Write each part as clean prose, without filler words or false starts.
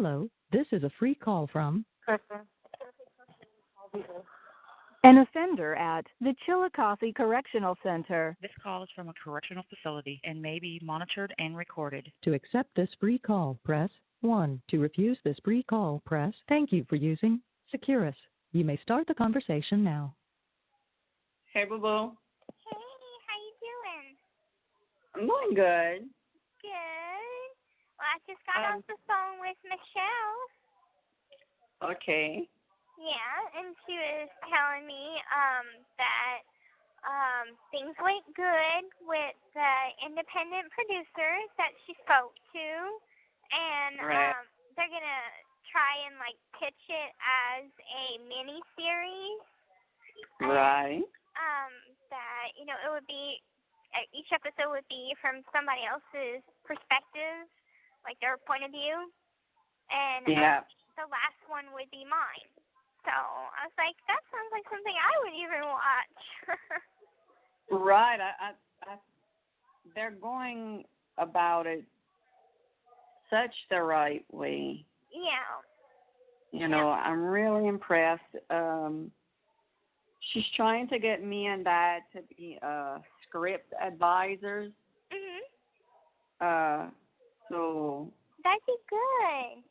Hello, this is a free call from Kristen. an offender at the Chillicothe Correctional Center. This call is from a correctional facility and may be monitored and recorded. To accept this free call, press 1. To refuse this free call, press thank you for using Securus. You may start the conversation now. Hey, boo-boo. Hey, how you doing? I'm doing good. Good. Well, I just got off the phone with Michelle. Okay. Yeah, and she was telling me that things went good with the independent producer that she spoke to, and Right. they're gonna try and pitch it as a mini series. Right. That it would be each episode would be from somebody else's perspective, like their point of view, and Yeah. the last one would be mine. So I was like, that sounds like something I would even watch. Right. I they're going about it such the right way. Yeah. I'm really impressed. She's trying to get me and Dad to be script advisors. So. That'd be good.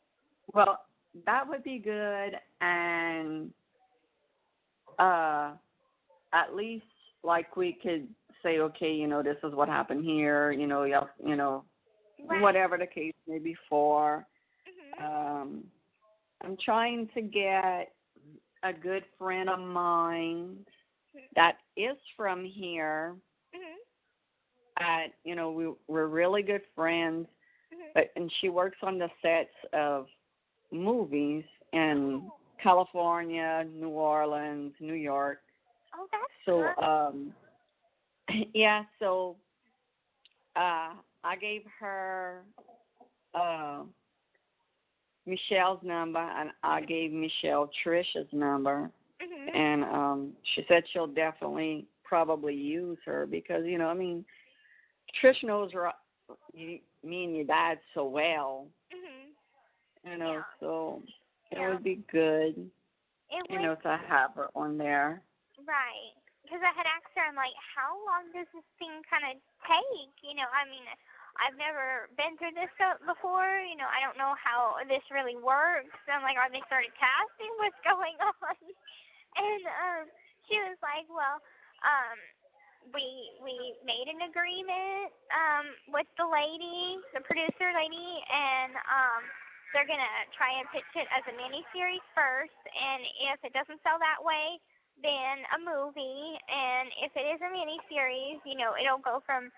Well, that would be good, and at least we could say, okay, this is what happened here, Right. whatever the case may be for. Mhm. I'm trying to get a good friend of mine that is from here. Mhm. We're really good friends, Mhm. and she works on the sets of movies in California, New Orleans, New York. Oh, that's So, good. yeah, so I gave her Michelle's number, and I gave Michelle Trish's number, Mhm. and she said she'll definitely probably use her because, Trish knows me and your dad so well. Mhm. So it Yeah. would be good, It would. to have her on there. Right. Because I had asked her, I'm like, how long does this thing kind of take? I've never been through this before. I don't know how this really works. I'm like, are they started casting? What's going on? And she was like, well, we made an agreement with the lady, the producer lady, and they're gonna try and pitch it as a miniseries first, and if it doesn't sell that way, then a movie, and if it is a miniseries, it'll go from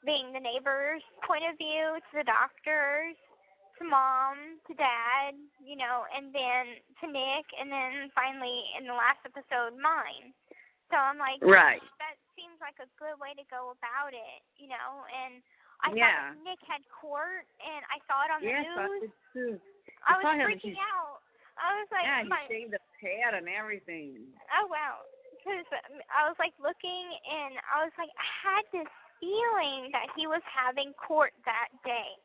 being the neighbor's point of view to the doctor's, to mom, to dad, and then to Nick, and then finally in the last episode, mine. So I'm like, Right. that seems like a good way to go about it, and I Yeah. thought Nick had court, and I saw it on the Yes, I news. did too. I was saw him. freaking out. I was like, Yeah, he shaved the pad and everything. oh wow, because I was looking, and I was like, I had this feeling that he was having court that day.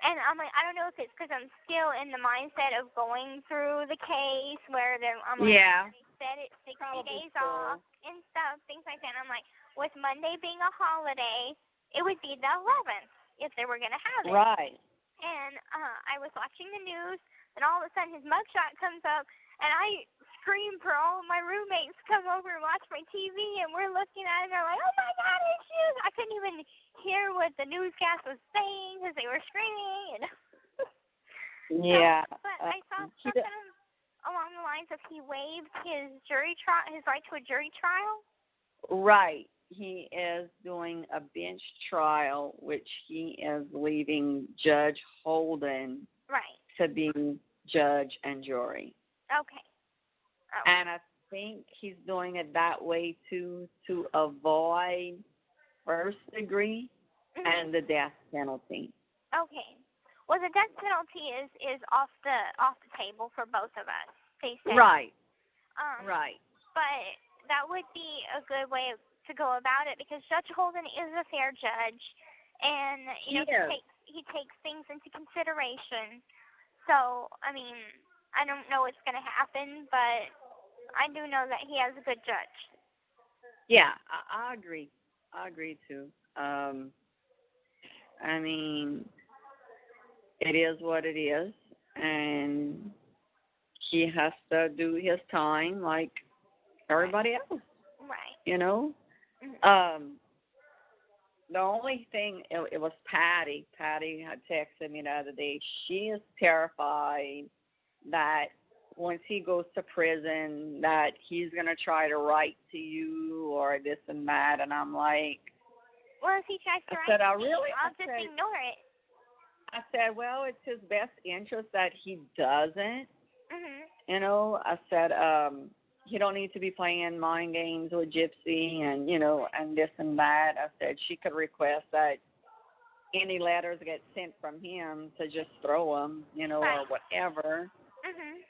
And I'm like, I don't know if it's because I'm still in the mindset of going through the case where I'm like, Yeah. they said it's 60 Probably days so. off and stuff, things like that. And I'm like, with Monday being a holiday, it would be the 11th if they were going to have it. Right. And I was watching the news, and all of a sudden his mugshot comes up, and I scream for all of my roommates to come over and watch my TV, and we're looking at it, and they're like, oh my God, it's you! I couldn't even hear what the newscast was saying because they were screaming. And Yeah. but I saw something along the lines of he waived his his right to a jury trial. Right. He is doing a bench trial, which he is leaving Judge Holden Right. to be judge and jury. Okay. Oh. And I think he's doing it that way to avoid first degree and the death penalty. Okay. Well, the death penalty is off the table for both of us. They say. Right. Right. But that would be a good way to go about it because Judge Holden is a fair judge, and he takes things into consideration. So, I mean, I don't know what's going to happen, but I do know that he has a good judge. Yeah, I agree. I agree too. I mean, it is what it is, and he has to do his time like everybody else. Right. You know. Mm-hmm. The only thing, it was Patty. Patty had texted me the other day. She is terrified that once he goes to prison, that he's going to try to write to you or this and that. And I'm like, Well, if he tries to I said, write to me, I'll just said, ignore it. I said, well, it's his best interest that he doesn't. Mhm. You know, I said, he don't need to be playing mind games with Gypsy and, you know, and this and that. I said she could request that any letters get sent from him to just throw them, you know, Right. or whatever. Mhm.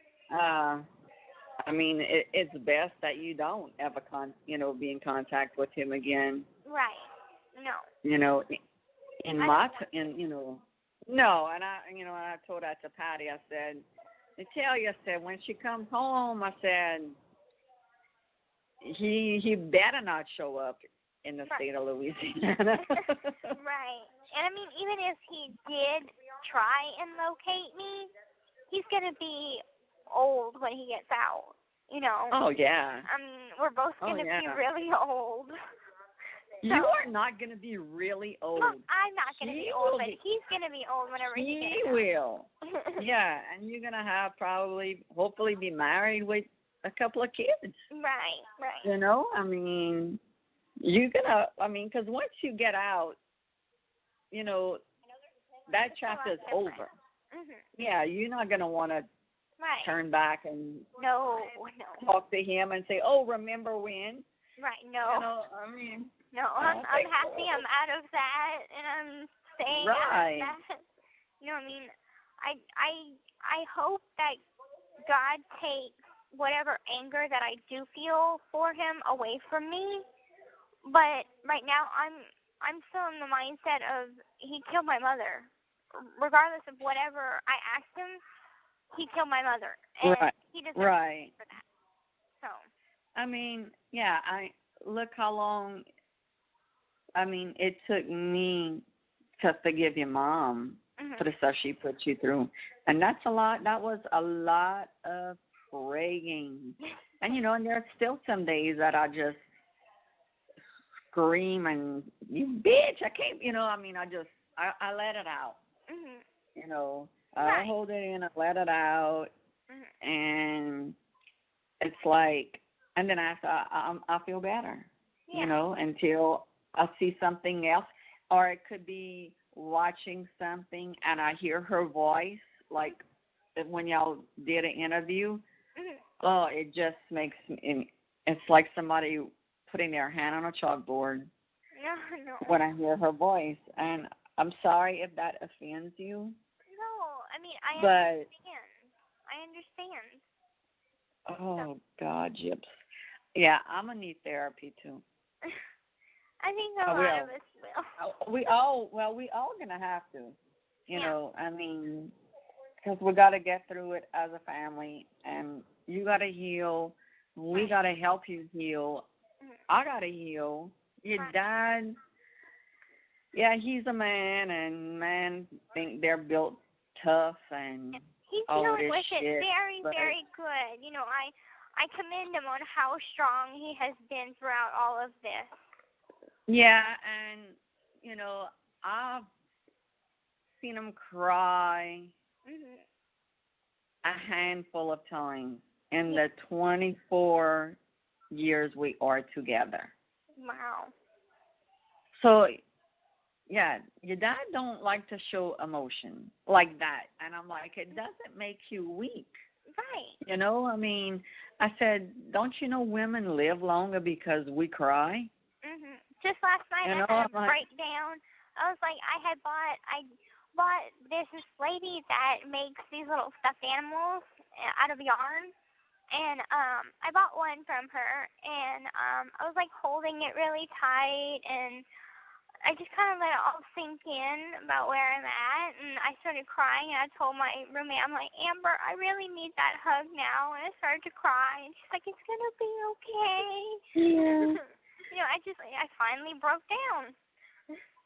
I mean, it's best that you don't ever be in contact with him again. Right. No. You know, no, and I told that to Patty. I said, I said, when she comes home, I said, he better not show up in the state of Louisiana. Right. And I mean, even if he did try and locate me, he's gonna be old when he gets out. You know. Oh yeah. I mean, we're both gonna be really old. You are not going to be really old. Well, I'm not going to be old, but he's going to be old whenever he gets out. He will. Yeah, and you're going to have hopefully be married with a couple of kids. Right. You know, I mean, because once you get out, you know, that chapter is over. Mhm. Yeah, you're not going to want to turn back and talk to him and say, oh, remember when? Right, no. You know, I mean... No, I'm happy I'm out of that, and I'm staying out of that. You know what I mean? I hope that God takes whatever anger that I do feel for him away from me. But right now, I'm still in the mindset of he killed my mother. Regardless of whatever I asked him, he killed my mother, and he deserves for that. So. I mean, yeah. Look how long. I mean, it took me to forgive your mom for the stuff she put you through. And that's a lot. That was a lot of praying. And, you know, and there's still some days that I just scream and, you bitch, I can't, you know, I mean, I let it out. You know, I hold it in, I let it out. And it's like, and then I feel better, you know, until I see something else, or it could be watching something and I hear her voice, like when y'all did an interview. Oh, it just makes me, it's like somebody putting their hand on a chalkboard. No. When I hear her voice, and I'm sorry if that offends you. No, I mean, I understand. Oh, God, Gyps. Yeah, I'm going to need therapy, too. I think a lot of us will. We all going to have to, you know, I mean, because we got to get through it as a family, and you got to heal. We got to help you heal. I got to heal. Your dad, he's a man, and men think they're built tough and he's dealing with it very, very good. You know, I commend him on how strong he has been throughout all of this. Yeah, and, you know, I've seen him cry a handful of times in the 24 years we are together. Wow. So, yeah, your dad don't like to show emotion like that. And I'm like, it doesn't make you weak. Right. You know, I mean, I said, don't you know women live longer because we cry? Just last night I had a breakdown. I was like, I bought this lady that makes these little stuffed animals out of yarn, and I bought one from her, and I was like holding it really tight, and I just kind of let it all sink in about where I'm at, and I started crying, and I told my roommate, I'm like, Amber, I really need that hug now, and I started to cry, and she's like, it's going to be okay. Yeah. I finally broke down.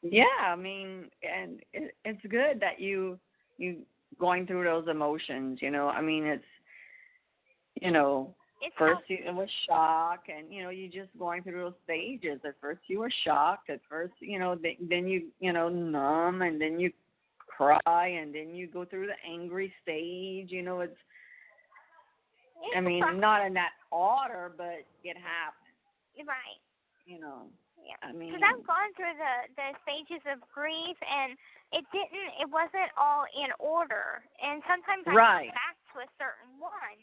Yeah, I mean, and it's good that you going through those emotions, I mean, first it was shock, and you just going through those stages. At first you were shocked. At first, then you numb, and then you cry, and then you go through the angry stage. I mean, not in that order, but it happens. Right. Yeah. I mean, because I've gone through the stages of grief, and it wasn't all in order, and sometimes I come back to a certain one.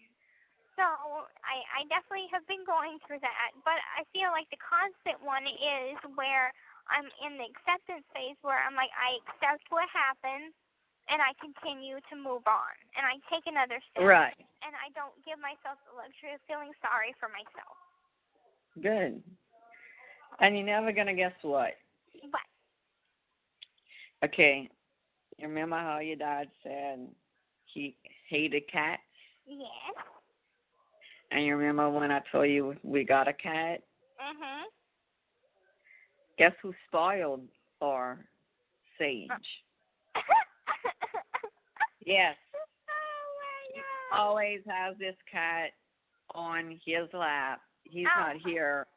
So I definitely have been going through that, but I feel like the constant one is where I'm in the acceptance phase, where I'm like, I accept what happened, and I continue to move on, and I take another step, and I don't give myself the luxury of feeling sorry for myself. Good. And you're never going to guess what? What? Okay. You remember how your dad said he hated cats? Yes. And you remember when I told you we got a cat? Mhm. Guess who spoiled our Sage? Yes. Oh, my God. He always has this cat on his lap. He's not here.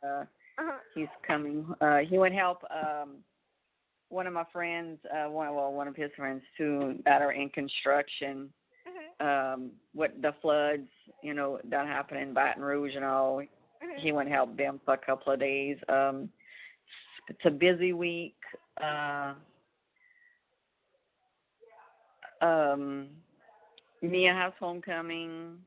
He's coming. He would help one of my friends, one of his friends too, that are in construction. With the floods, that happened in Baton Rouge and all. He went help them for a couple of days. It's a busy week. Mia has homecoming.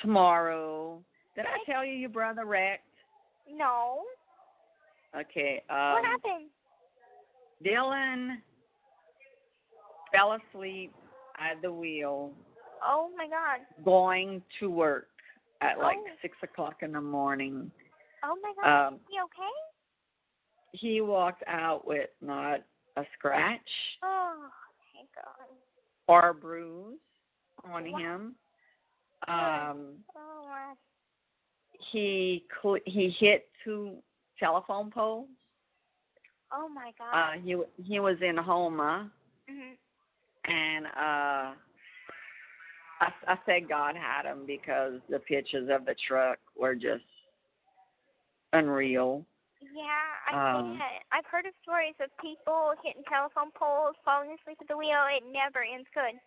Tomorrow. Did I tell you your brother wrecked? No. Okay. What happened? Dylan fell asleep at the wheel. Oh, my God. Going to work at 6 o'clock in the morning. Oh, my God. Is he okay? He walked out with not a scratch. Oh, thank God. Or a bruise on him. He hit 2 telephone poles. Oh, my God. He was in Homa. And I said God had him because the pictures of the truck were just unreal. Yeah, I can't. I've heard of stories of people hitting telephone poles, falling asleep at the wheel. It never ends good.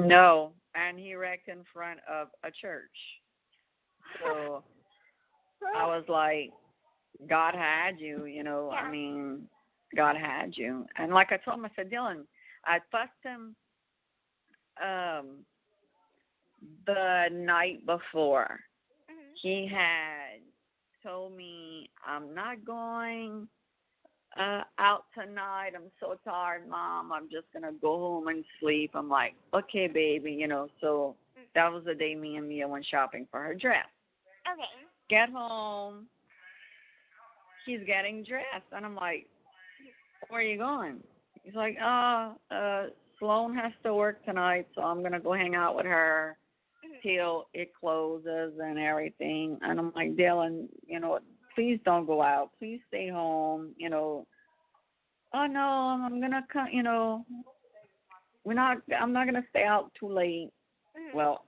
No, and he wrecked in front of a church. So I was like, God had you, I mean, God had you. And like I told him, I said, Dylan, I fussed him the night before. He had told me, I'm not going out tonight. I'm so tired, Mom. I'm just going to go home and sleep. I'm like, okay, baby, So that was the day me and Mia went shopping for her dress. Okay. Get home. He's getting dressed. And I'm like, where are you going? He's like, Sloan has to work tonight, so I'm going to go hang out with her till it closes and everything. And I'm like, Dylan, please don't go out. Please stay home. Oh, no, I'm going to come, I'm not going to stay out too late. Well,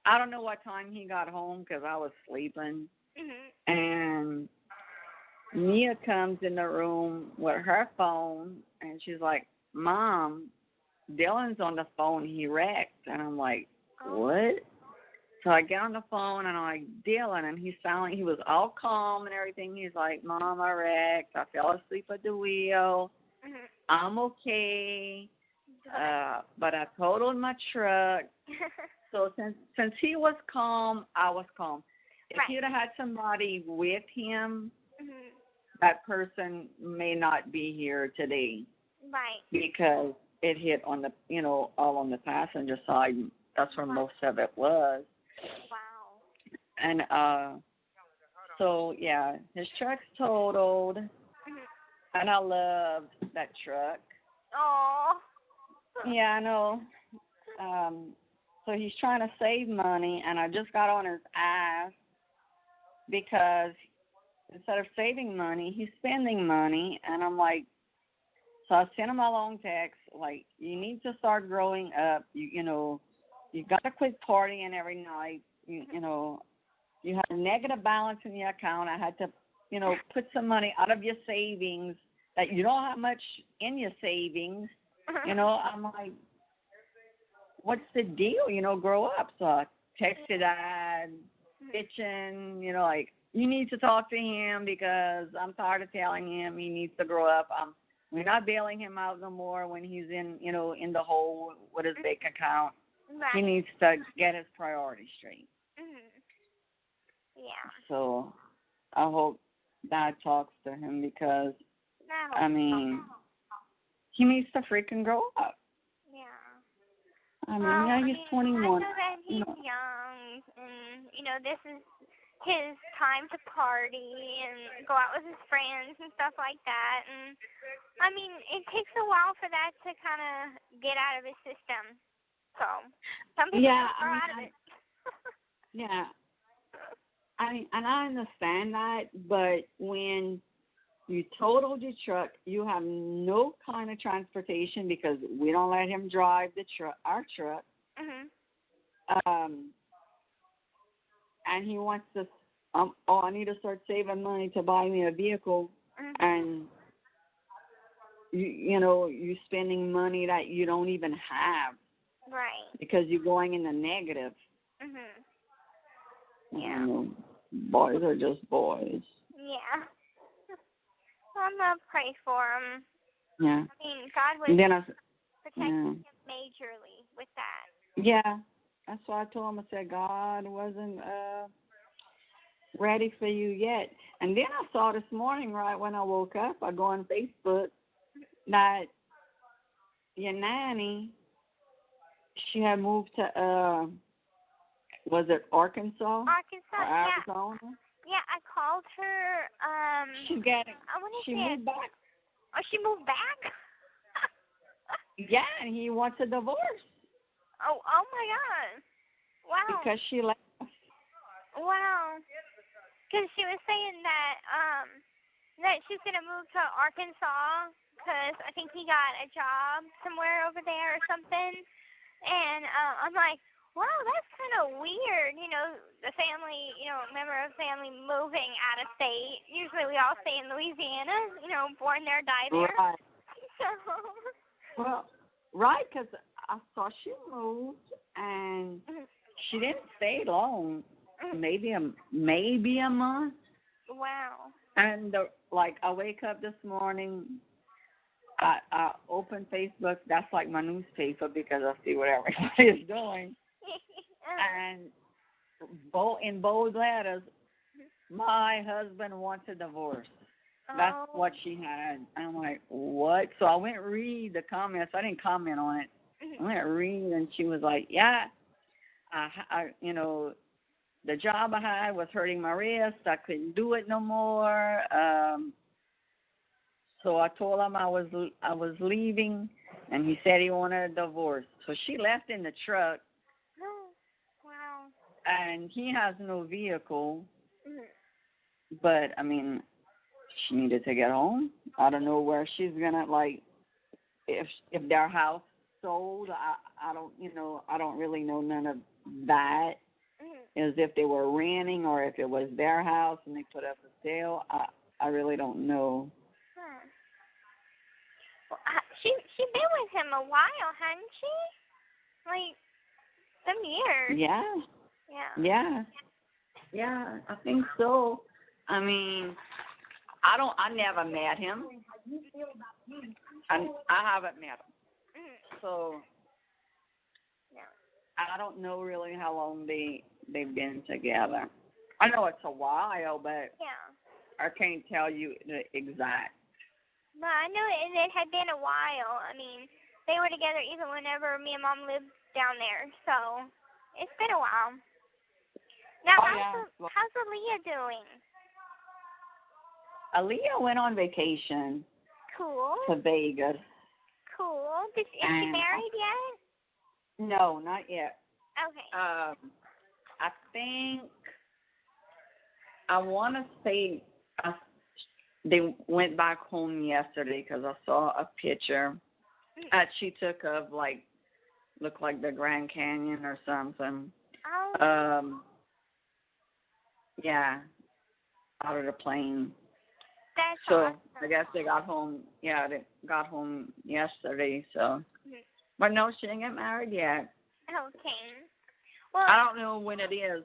I don't know what time he got home because I was sleeping. And Mia comes in the room with her phone, and she's like, Mom, Dylan's on the phone. He wrecked. And I'm like, what? So I get on the phone, and I'm like, Dylan, and he's silent. He was all calm and everything. He's like, Mom, I wrecked. I fell asleep at the wheel. I'm okay. But I totaled my truck. So since he was calm, I was calm. If he'd have had somebody with him, that person may not be here today. Right. Because it hit on the, all on the passenger side. That's where most of it was. Wow. And so, yeah, his truck's totaled. And I loved that truck. Oh. Yeah, I know. So he's trying to save money, and I just got on his ass because instead of saving money, he's spending money. And I'm like, so I sent him a long text, like, you need to start growing up. You know, you got to quit partying every night. You know, you have a negative balance in your account. I had to, you know, put some money out of your savings that you don't have much in your savings. You know, I'm like, what's the deal? You know, grow up. So I texted Dad, bitching, you know, like, you need to talk to him because I'm tired of telling him he needs to grow up. We're not bailing him out no more when he's in, you know, in the hole with his bank account. Right. He needs to get his priorities straight. Yeah. So I hope Dad talks to him because, I mean, he needs to freaking grow up. Yeah. I mean, yeah, he's 21. I know that he's young, and, you know, this is his time to party and go out with his friends and stuff like that. And, I mean, it takes a while for that to kind of get out of his system. So, some people grow out of it. Yeah. I mean, and I understand that, but when you totaled your truck, you have no kind of transportation because we don't let him drive our truck. And he wants to, I need to start saving money to buy me a vehicle. And, you know, you're spending money that you don't even have. Right. Because you're going in the negative. Yeah. You know, boys are just boys. Yeah. I'm going to pray for him. Yeah. I mean, God was protecting him majorly with that. Yeah. That's why I told him, I said, God wasn't ready for you yet. And then I saw this morning, right when I woke up, I go on Facebook, that your nanny, she had moved to, was it Arkansas? Arkansas, or Arizona? Yeah, I called her. She moved back. Oh, she moved back? Yeah, and he wants a divorce. Oh my God. Wow. Because she left. Wow. Because she was saying that she's going to move to Arkansas because I think he got a job somewhere over there or something. And I'm like, wow, that's kind of weird. You know, the family, you know, member of family moving out of state. Usually we all stay in Louisiana, you know, born there, die there. Right. So. Well, right, because I saw she moved and she didn't stay long. Maybe a month. Wow. And I wake up this morning, I open Facebook. That's like my newspaper because I see what everybody is doing. And in bold letters, my husband wants a divorce. That's what she had. I'm like, what? So I went read the comments. I didn't comment on it. I went read, and she was like, yeah, I you know, the job I had was hurting my wrist. I couldn't do it no more. So I told him I was leaving, and he said he wanted a divorce. So she left in the truck. Wow. And he has no vehicle. But I mean, she needed to get home. I don't know where she's gonna if their house sold. I don't, you know, I don't really know none of that. As if they were renting or if it was their house and they put up for sale. I really don't know. Well, she been with him a while, hadn't she? Like some years. Yeah. Yeah, I think so. I mean, I never met him. I haven't met him. So I don't know really how long they've been together. I know it's a while, but I can't tell you the exact. But I know it had been a while. I mean, they were together even whenever me and Mom lived down there. So it's been a while. Now, how's Aaliyah doing? Aaliyah went on vacation. Cool. to Vegas. Cool. Is she married yet? No, not yet. Okay. I think, I want to say they went back home yesterday because I saw a picture that she took of, like, looked like the Grand Canyon or something. Oh. Yeah, out of the plane. That's so awesome. I guess they got home. Yeah, they got home yesterday. So, but no, she didn't get married yet. Okay. Well, I don't know when it is.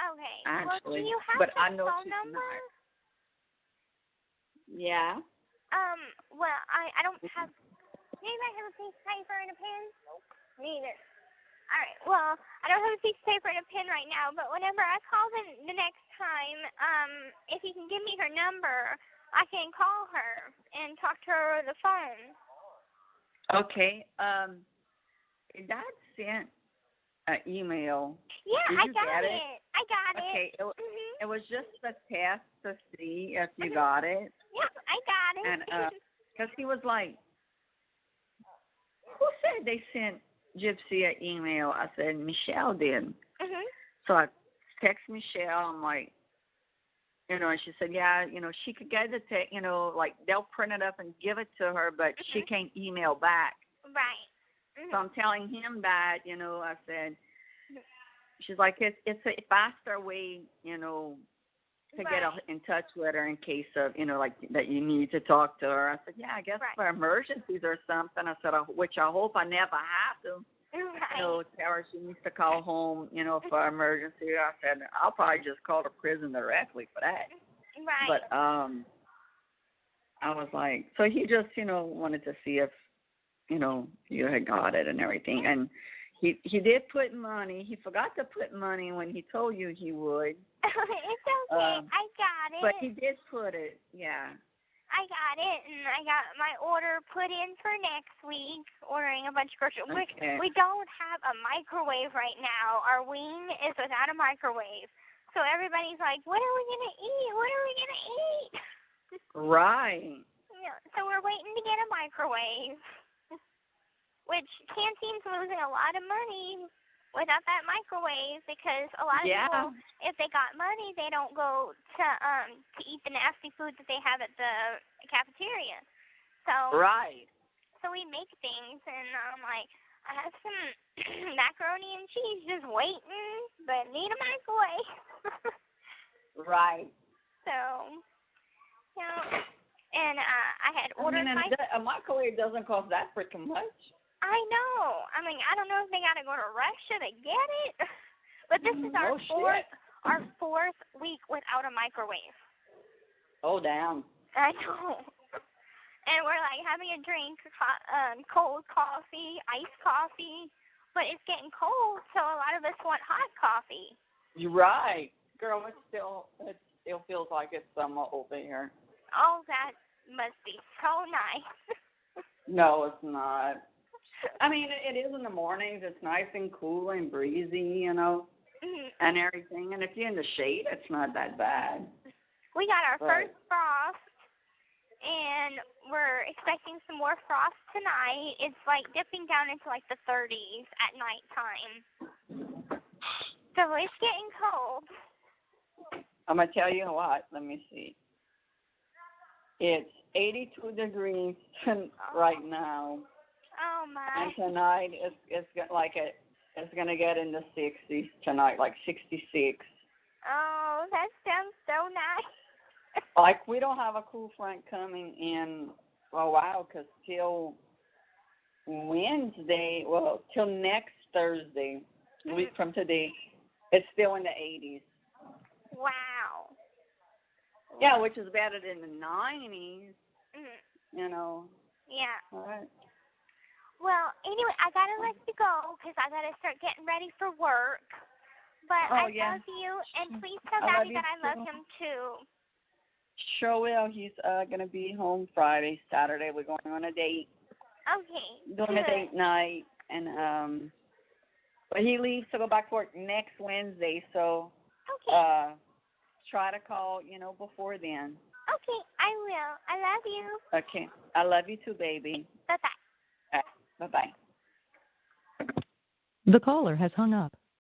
Okay. Actually, well, do you have but I her know phone she's number? not. Yeah. Well, I don't have. Anybody have a piece of paper and a pen? Nope. Neither. All right. Well, I don't have a piece of paper and a pen right now, but whenever I call the next time, if you can give me her number, I can call her and talk to her over the phone. Okay. Dad sent an email. Yeah, Did I you got get it. I got Okay. it. It was just a test to see if you got it. Yep, I got it. And because he was like, who said they sent Gypsy an email? I said, Michelle did. So I text Michelle. I'm like, and she said, yeah, she could get it to, like they'll print it up and give it to her, but she can't email back. Right. So I'm telling him that, I said, she's like, it's a faster way, to get in touch with her in case of, like that you need to talk to her. I said, yeah, I guess for emergencies or something. I said, which I hope I never have to. Tell her she needs to call home, for emergency. I said, I'll probably just call the prison directly for that. Right. But I was like, so he just, wanted to see if, you had got it and everything. And he did put money. He forgot to put money when he told you he would. It's okay. I got it. But he did put it, yeah. I got it, and I got my order put in for next week, ordering a bunch of groceries. Okay. We don't have a microwave right now. Our wing is without a microwave. So everybody's like, what are we going to eat? What are we going to eat? Right. Yeah, so we're waiting to get a microwave, which Canteen's losing a lot of money without that microwave because a lot of people, if they got money, they don't go to eat the nasty food that they have at the cafeteria. So So we make things, and I'm like, I have some macaroni and cheese just waiting, but need a microwave. Right. So, and I had ordered a microwave doesn't cost that freaking much. I know. I mean, I don't know if they got to go to Russia to get it, but this is our fourth week without a microwave. Oh, damn. I know. And we're like having a drink, cold coffee, iced coffee, but it's getting cold, so a lot of us want hot coffee. You're right, girl. It still feels like it's summer over here. Oh, that must be so nice. No, it's not. I mean, it is in the mornings. It's nice and cool and breezy, and everything. And if you're in the shade, it's not that bad. We got our first frost, and we're expecting some more frost tonight. It's like dipping down into like the 30s at nighttime. So it's getting cold. I'm going to tell you what. Let me see. It's 82 degrees right now. Oh my! And tonight it's going to get in the 60s tonight, like 66. Oh, that sounds so nice. Like we don't have a cool front coming in for a while, because till Wednesday, till next Thursday, a week from today, it's still in the 80s. Wow. Yeah, which is better than the 90s. Yeah. All right. Well, anyway, I got to let you go because I got to start getting ready for work. But I love you, and please tell Daddy that I love him too. Sure will. He's going to be home Friday, Saturday. We're going on a date. Okay. Doing a date night, and but he leaves to go back to work next Wednesday. So try to call, before then. Okay, I will. I love you. Okay. I love you too, baby. Bye-bye. Bye-bye. The caller has hung up.